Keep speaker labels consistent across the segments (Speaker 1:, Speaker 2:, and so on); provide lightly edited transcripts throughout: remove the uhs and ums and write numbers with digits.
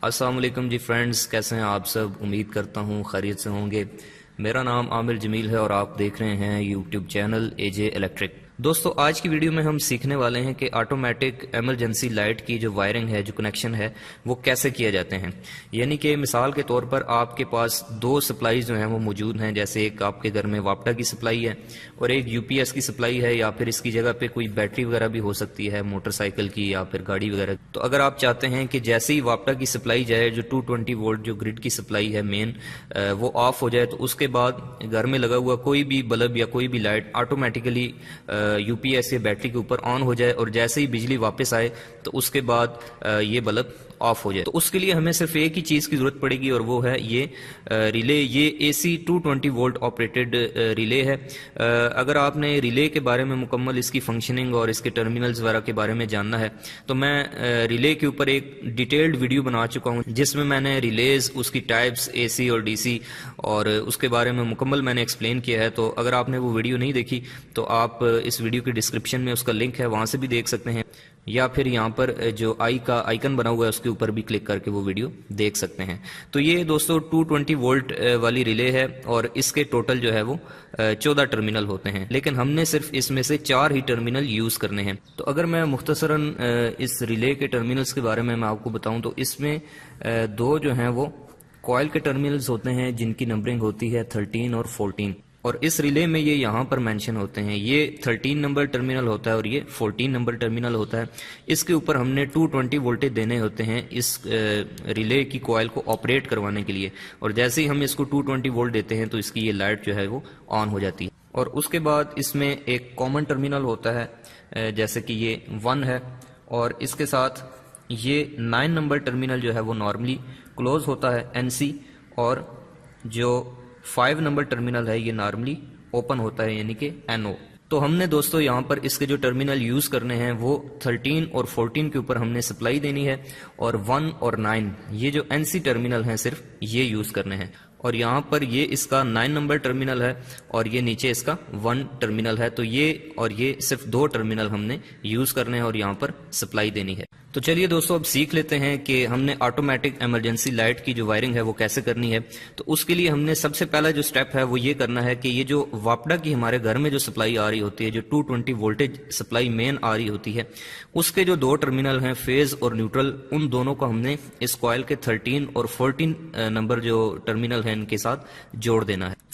Speaker 1: अस्सलाम वालेकुम जी फ्रेंड्स, कैसे हैं आप सब। उम्मीद करता हूँ खैरियत से होंगे। मेरा नाम आमिर जमील है और आप देख रहे हैं यूट्यूब चैनल एजे इलेक्ट्रिक। दोस्तों, आज की वीडियो में हम सीखने वाले हैं कि ऑटोमेटिक इमरजेंसी लाइट की जो वायरिंग है, जो कनेक्शन है, वो कैसे किए जाते हैं। यानी कि मिसाल के तौर पर आपके पास दो सप्लाई जो हैं वो मौजूद हैं। जैसे एक आपके घर में वापटा की सप्लाई है और एक यूपीएस की सप्लाई है, या फिर इसकी जगह पे कोई बैटरी वगैरह भी हो सकती है, मोटरसाइकिल की या फिर गाड़ी वगैरह। तो अगर आप चाहते हैं कि जैसे ही वापटा की सप्लाई जाए, जो 220 वोल्ट जो ग्रिड की सप्लाई है मेन, वो ऑफ हो जाए, तो उसके बाद घर में लगा हुआ कोई भी बल्ब या कोई भी लाइट ऑटोमेटिकली यूपीएस या बैटरी के ऊपर ऑन हो जाए, और जैसे ही बिजली वापस आए तो उसके बाद ये बल्ब ऑफ हो जाए। तो उसके लिए हमें सिर्फ एक ही चीज की जरूरत पड़ेगी, और वो है ये रिले। ये एसी 220 वोल्ट ऑपरेटेड रिले है। अगर आपने रिले के बारे में मुकम्मल इसकी फंक्शनिंग और इसके टर्मिनल्स वगैरह के बारे में जानना है, तो मैं रिले के ऊपर एक डिटेल्ड वीडियो बना चुका हूं, जिसमें मैंने रिलेज, उसकी टाइप्स एसी और डीसी, और उसके बारे में मुकम्मल मैंने एक्सप्लेन किया है। तो अगर आपने वो वीडियो नहीं देखी तो आप इस वीडियो के डिस्क्रिप्शन में उसका लिंक है, वहां से भी देख सकते हैं, या फिर यहाँ पर जो आई का आइकन बना हुआ है उसके ऊपर भी क्लिक करके वो वीडियो देख सकते हैं। तो ये दोस्तों 220 वोल्ट वाली रिले है, और इसके टोटल जो है वो 14 टर्मिनल होते हैं, लेकिन हमने सिर्फ इसमें से 4 ही टर्मिनल यूज करने हैं। तो अगर मैं मुख्तसरन इस रिले के टर्मिनल्स के बारे में मैं आपको बताऊं, तो इसमें दो जो हैं वो कॉइल के टर्मिनल्स होते हैं, जिनकी नंबरिंग होती है 13 और 14, और इस रिले में ये यहाँ पर मेंशन होते हैं। ये 13 नंबर टर्मिनल होता है और ये 14 नंबर टर्मिनल होता है। इसके ऊपर हमने 220 वोल्टेज देने होते हैं इस रिले की कॉइल को ऑपरेट करवाने के लिए, और जैसे ही हम इसको 220 वोल्ट देते हैं तो इसकी ये लाइट जो है वो ऑन हो जाती है। और उसके बाद इसमें एक कॉमन टर्मिनल होता है, जैसे कि ये 1 है, और इसके साथ ये 9 नंबर टर्मिनल जो है वो नॉर्मली क्लोज होता है, एनसी, और जो 5 नंबर टर्मिनल है ये नॉर्मली ओपन होता है, यानी कि एनओ। तो हमने दोस्तों यहाँ पर इसके जो टर्मिनल यूज करने हैं वो 13 और 14 के ऊपर हमने सप्लाई देनी है, और 1 और 9 ये जो एनसी टर्मिनल हैं सिर्फ ये यूज करने हैं। और यहाँ पर ये इसका 9 नंबर टर्मिनल है और ये नीचे इसका 1 टर्मिनल है। तो ये और ये सिर्फ 2 टर्मिनल हमने यूज करने हैं और यहाँ पर सप्लाई देनी है। तो चलिए दोस्तों, अब सीख लेते हैं कि हमने ऑटोमेटिक इमरजेंसी लाइट की जो वायरिंग है वो कैसे करनी है। तो उसके लिए हमने सबसे पहला जो स्टेप है वो ये करना है कि ये जो वापडा की हमारे घर में जो सप्लाई आ रही होती है, जो 220 वोल्टेज सप्लाई मेन आ रही होती है, उसके जो 2 टर्मिनल हैं फेज और न्यूट्रल, उन दोनों को हमने इस कॉइल के 13 और 14 नंबर जो टर्मिनल है इनके साथ जोड़ देना है।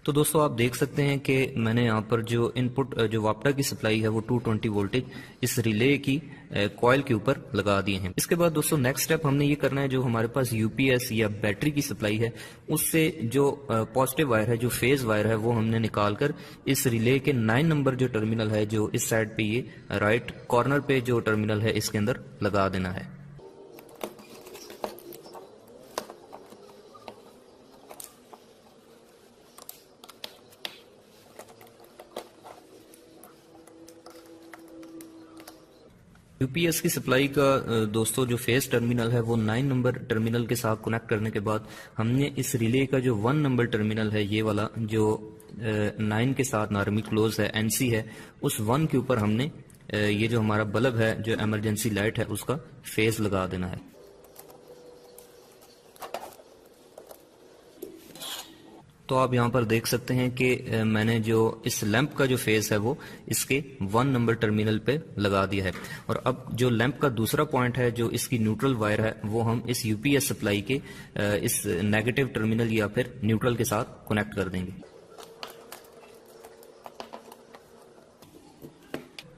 Speaker 1: तो दोस्तों, आप देख सकते हैं कि मैंने यहाँ पर जो इनपुट जो वापडा की सप्लाई है वो 220 वोल्टेज इस रिले की कॉइल के ऊपर लगा दिए हैं। इसके बाद दोस्तों नेक्स्ट स्टेप हमने ये करना है, जो हमारे पास यूपीएस या बैटरी की सप्लाई है उससे जो पॉजिटिव वायर है, जो फेज वायर है, वो हमने निकाल कर इस रिले के 9 नंबर जो टर्मिनल है, जो इस साइड पे ये राइट कॉर्नर पे जो टर्मिनल है, इसके अंदर लगा देना है। यूपीएस की सप्लाई का दोस्तों जो फेज टर्मिनल है वो 9 नंबर टर्मिनल के साथ कनेक्ट करने के बाद हमने इस रिले का जो 1 नंबर टर्मिनल है, ये वाला जो 9 के साथ नॉर्मली क्लोज है, एनसी है, उस 1 के ऊपर हमने ये जो हमारा बल्ब है, जो इमरजेंसी लाइट है, उसका फेज लगा देना है। तो आप यहाँ पर देख सकते हैं कि मैंने जो इस लैंप का जो फेस है वो इसके 1 नंबर टर्मिनल पे लगा दिया है। और अब जो लैंप का दूसरा पॉइंट है, जो इसकी न्यूट्रल वायर है, वो हम इस यूपीएस सप्लाई के इस नेगेटिव टर्मिनल या फिर न्यूट्रल के साथ कनेक्ट कर देंगे।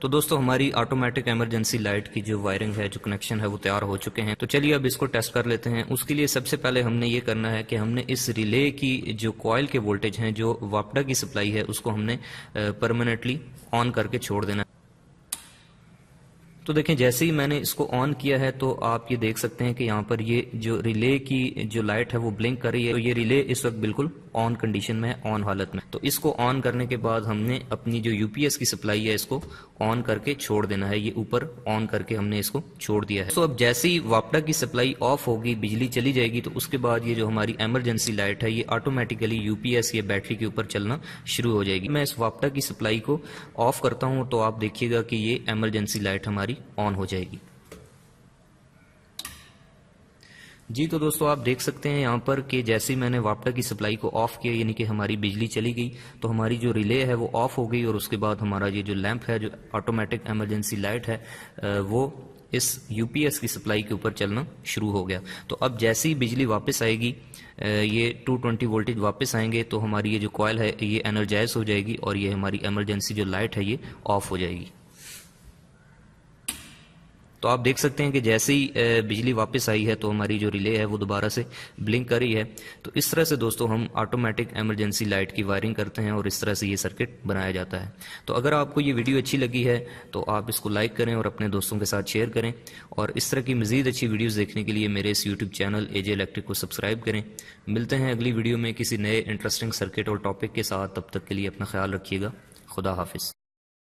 Speaker 1: तो दोस्तों, हमारी ऑटोमेटिक इमरजेंसी लाइट की जो वायरिंग है, जो कनेक्शन है, वो तैयार हो चुके हैं। तो चलिए अब इसको टेस्ट कर लेते हैं। उसके लिए सबसे पहले हमने ये करना है कि हमने इस रिले की जो कॉइल के वोल्टेज हैं, जो वापडा की सप्लाई है, उसको हमने परमानेंटली ऑन करके छोड़ देना। तो देखें जैसे ही मैंने इसको ऑन किया है तो आप ये देख सकते हैं कि यहाँ पर ये जो रिले की जो लाइट है वो ब्लिंक कर रही है। तो ये रिले इस वक्त बिल्कुल ऑन कंडीशन में है, ऑन हालत में। तो इसको ऑन करने के बाद हमने अपनी जो यूपीएस की सप्लाई है इसको ऑन करके छोड़ देना है। ये ऊपर ऑन करके हमने इसको छोड़ दिया है। तो अब जैसे ही वापडा की सप्लाई ऑफ होगी, बिजली चली जाएगी, तो उसके बाद ये जो हमारी इमरजेंसी लाइट है ये ऑटोमेटिकली यूपीएस या बैटरी के ऊपर चलना शुरू हो जाएगी। मैं इस वापडा की सप्लाई को ऑफ करता हूं तो आप देखिएगा कि ये इमरजेंसी लाइट हमारी ऑन हो जाएगी। जी तो दोस्तों आप देख सकते हैं यहाँ पर कि जैसे ही मैंने वापडा की सप्लाई को ऑफ किया, यानी कि हमारी बिजली चली गई, तो हमारी जो रिले है वो ऑफ हो गई और उसके बाद हमारा ये जो लैंप है, जो ऑटोमेटिक इमरजेंसी लाइट है, वो इस यूपीएस की सप्लाई के ऊपर चलना शुरू हो गया। तो अब जैसे ही बिजली वापस आएगी, ये 220 वोल्टेज वापस आएंगे, तो हमारी ये जो कॉइल है ये एनर्जाइज हो जाएगी और ये हमारी इमरजेंसी जो लाइट है ये ऑफ हो जाएगी। तो आप देख सकते हैं कि जैसे ही बिजली वापस आई है तो हमारी जो रिले है वो दोबारा से ब्लिंक कर रही है। तो इस तरह से दोस्तों हम ऑटोमेटिक इमरजेंसी लाइट की वायरिंग करते हैं और इस तरह से ये सर्किट बनाया जाता है। तो अगर आपको ये वीडियो अच्छी लगी है तो आप इसको लाइक करें और अपने दोस्तों के साथ शेयर करें, और इस तरह की मज़ीद अच्छी वीडियोज़ देखने के लिए मेरे इस यूट्यूब चैनल एजे इलेक्ट्रिक को सब्सक्राइब करें। मिलते हैं अगली वीडियो में किसी नए इंटरेस्टिंग सर्किट और टॉपिक के साथ। तब तक के लिए अपना ख्याल रखिएगा। खुदा हाफिज़।